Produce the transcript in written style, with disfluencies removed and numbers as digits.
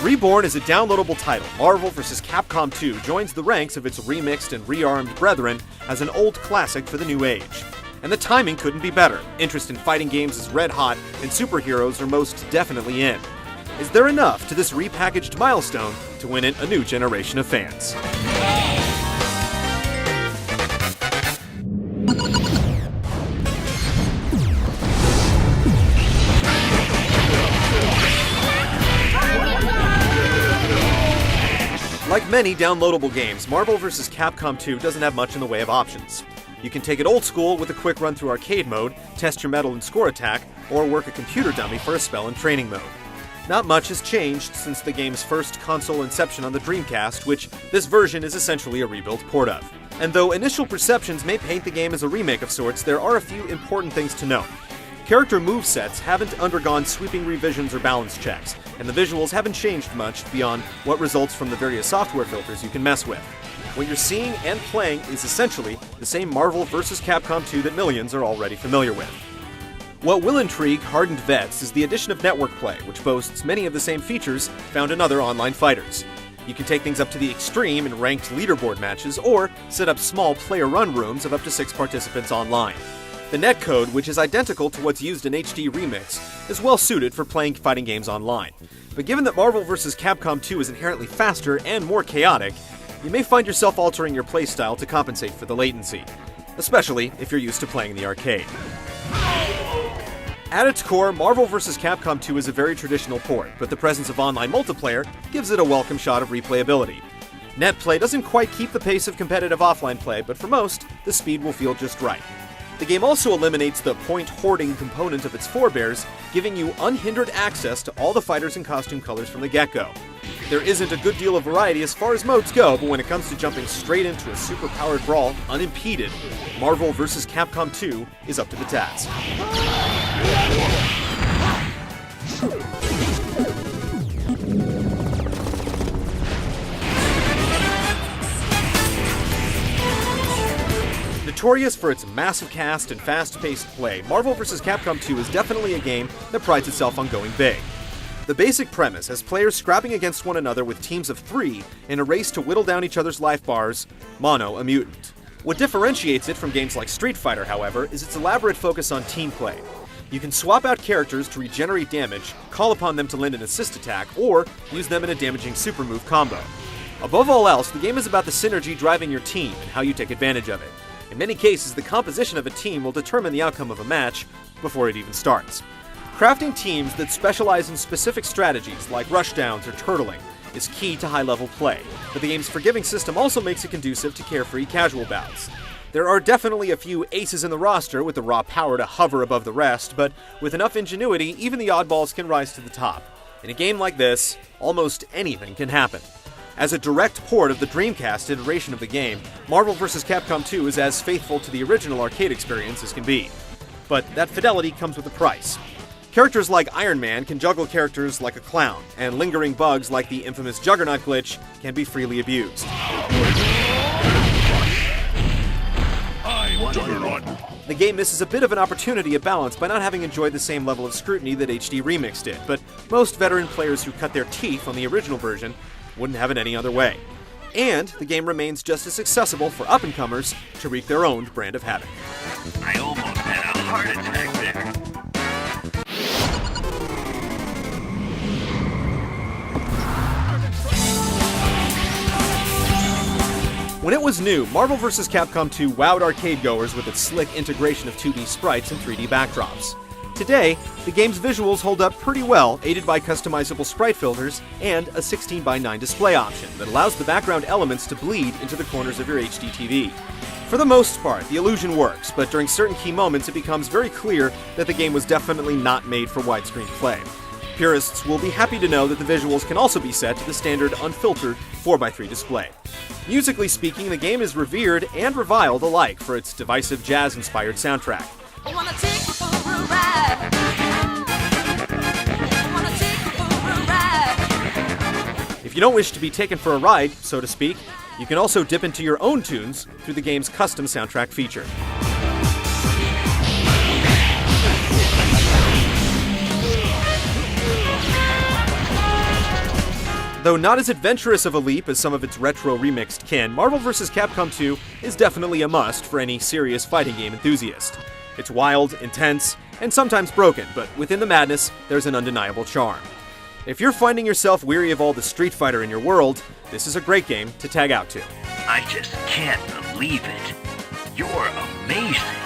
Reborn is a downloadable title. Marvel vs. Capcom 2 joins the ranks of its remixed and rearmed brethren as an old classic for the new age. And the timing couldn't be better. Interest in fighting games is red hot, and superheroes are most definitely in. Is there enough to this repackaged milestone to win it a new generation of fans? Like many downloadable games, Marvel vs. Capcom 2 doesn't have much in the way of options. You can take it old school with a quick run through arcade mode, test your metal and score attack, or work a computer dummy for a spell and training mode. Not much has changed since the game's first console inception on the Dreamcast, which this version is essentially a rebuilt port of. And though initial perceptions may paint the game as a remake of sorts, there are a few important things to note. Character movesets haven't undergone sweeping revisions or balance checks, and the visuals haven't changed much beyond what results from the various software filters you can mess with. What you're seeing and playing is essentially the same Marvel vs. Capcom 2 that millions are already familiar with. What will intrigue hardened vets is the addition of network play, which boasts many of the same features found in other online fighters. You can take things up to the extreme in ranked leaderboard matches, or set up small player-run rooms of up to 6 participants online. The netcode, which is identical to what's used in HD Remix, is well suited for playing fighting games online. But given that Marvel vs. Capcom 2 is inherently faster and more chaotic, you may find yourself altering your playstyle to compensate for the latency, especially if you're used to playing in the arcade. At its core, Marvel vs. Capcom 2 is a very traditional port, but the presence of online multiplayer gives it a welcome shot of replayability. Netplay doesn't quite keep the pace of competitive offline play, but for most, the speed will feel just right. The game also eliminates the point hoarding component of its forebears, giving you unhindered access to all the fighters and costume colors from the get-go. There isn't a good deal of variety as far as modes go, but when it comes to jumping straight into a super-powered brawl unimpeded, Marvel vs. Capcom 2 is up to the task. Notorious for its massive cast and fast-paced play, Marvel vs. Capcom 2 is definitely a game that prides itself on going big. The basic premise has players scrapping against one another with teams of 3 in a race to whittle down each other's life bars, mono a mutant. What differentiates it from games like Street Fighter, however, is its elaborate focus on team play. You can swap out characters to regenerate damage, call upon them to lend an assist attack, or use them in a damaging super move combo. Above all else, the game is about the synergy driving your team and how you take advantage of it. In many cases, the composition of a team will determine the outcome of a match before it even starts. Crafting teams that specialize in specific strategies like rushdowns or turtling is key to high-level play, but the game's forgiving system also makes it conducive to carefree casual bouts. There are definitely a few aces in the roster with the raw power to hover above the rest, but with enough ingenuity, even the oddballs can rise to the top. In a game like this, almost anything can happen. As a direct port of the Dreamcast iteration of the game, Marvel vs. Capcom 2 is as faithful to the original arcade experience as can be. But that fidelity comes with a price. Characters like Iron Man can juggle characters like a clown, and lingering bugs like the infamous Juggernaut glitch can be freely abused. The game misses a bit of an opportunity at balance by not having enjoyed the same level of scrutiny that HD Remix did, but most veteran players who cut their teeth on the original version wouldn't have it any other way. And the game remains just as accessible for up-and-comers to wreak their own brand of havoc. I almost had a heart attack there. When it was new, Marvel vs. Capcom 2 wowed arcade-goers with its slick integration of 2D sprites and 3D backdrops. Today, the game's visuals hold up pretty well, aided by customizable sprite filters and a 16:9 display option that allows the background elements to bleed into the corners of your HD TV. For the most part, the illusion works, but during certain key moments it becomes very clear that the game was definitely not made for widescreen play. Purists will be happy to know that the visuals can also be set to the standard unfiltered 4:3 display. Musically speaking, the game is revered and reviled alike for its divisive jazz-inspired soundtrack. I wanna take you for a ride. I wanna take you for a ride. If you don't wish to be taken for a ride, so to speak, you can also dip into your own tunes through the game's custom soundtrack feature. Though not as adventurous of a leap as some of its retro remixed kin, Marvel vs. Capcom 2 is definitely a must for any serious fighting game enthusiast. It's wild, intense, and sometimes broken, but within the madness, there's an undeniable charm. If you're finding yourself weary of all the Street Fighter in your world, this is a great game to tag out to. I just can't believe it. You're amazing.